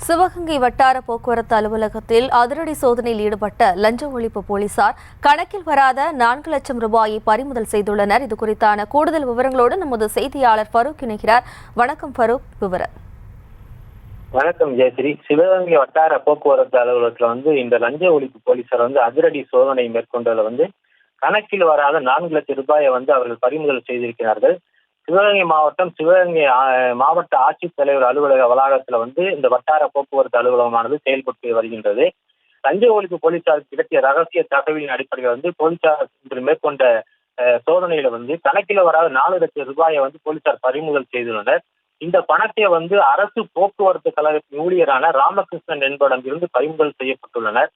சிவகங்கை வட்டார போக்குவரத்து அலுவலகத்தில் அதிரடி சோதனையில் ஈடுபட்ட லஞ்ச ஒழிப்பு போலீசார் கணக்கில் வராத 4 லட்சம் ரூபாயை பறிமுதல் செய்துள்ளனர். இது குறித்தான கூடுதல் விவரங்களோடு நமது செய்தியாளர் ஃபரூக் இணைகிறார். வணக்கம் ஃபரூக், விவரம். வணக்கம் ஜெயஸ்ரீ. சிவகங்கை வட்டார போக்குவரத்து அலுவலகத்தில் இந்த லஞ்ச ஒழிப்பு போலீசார் அதிரடி சோதனை மேற்கொண்டதில் கணக்கில் வராத 4 லட்சம் ரூபாயை அவர்கள் பறிமுதல் செய்திருக்கிறார்கள். சிவகங்கை மாவட்ட ஆட்சித்தலைவர் அலுவலக வளாகத்தில் இந்த வட்டார போக்குவரத்து அலுவலகமானது செயல்பட்டு வருகின்றது. லஞ்ச ஒழிப்பு போலீசாருக்கு கிடைத்த ரகசிய தகவலின் அடிப்படையில் போலீசார் இன்று மேற்கொண்ட சோதனையில கணக்கில் வராத 4 லட்சம் ரூபாயை போலீசார் பறிமுதல் செய்துள்ளனர். இந்த பணத்தை அரசு போக்குவரத்து கழகத்தின் ஊழியரான ராமகிருஷ்ணன் என்பவரிடம் இருந்து பறிமுதல் செய்யப்பட்டுள்ளனர்.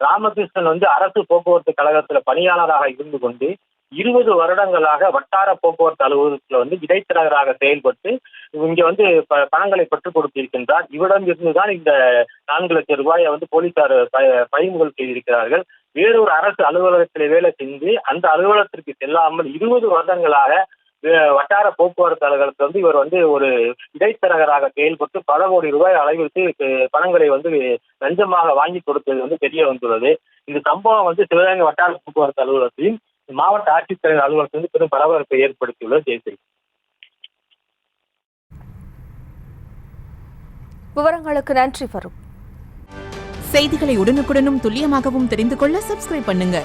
ராமகிருஷ்ணன் அரசு போக்குவரத்து கழகத்துல பணியாளராக இருந்து கொண்டு 20 வருடங்களாக வட்டார போக்குவரத்து அலுவலகத்தில் இடைத்தரகராக செயல்பட்டு இங்க பணங்களை பெற்றுக் கொடுத்திருக்கின்றார். இவரிடம் இருந்துதான் இந்த 4 லட்சம் ரூபாயை போலீசார் பறிமுதல் செய்திருக்கிறார்கள். வேறொரு அரசு அலுவலகத்தில் வேலை செஞ்சு அந்த அலுவலகத்திற்கு செல்லாமல் 20 வருடங்களாக வட்டார போக்குவரத்து அலுவலகத்தில் இவர் ஒரு இடைத்தரகராக செயல்பட்டு பல கோடி ரூபாய் அளவிற்கு பணங்களை லஞ்சமாக வாங்கி கொடுத்தது தெரிய வந்துள்ளது. இந்த சம்பவம் சிவகங்கை வட்டார போக்குவரத்து அலுவலகத்தையும் மாவட்ட ஆட்சித்தலைவர் அலுவலகத்தில் பெரும் பரபரப்பை ஏற்படுத்தியுள்ளது. ஜெயஸ்ரீ, விவரங்களுக்கு நன்றி ஃபரூக். செய்திகளை உடனுக்குடனும் துல்லியமாகவும் தெரிந்து கொள்ள சப்ஸ்கிரைப் பண்ணுங்க.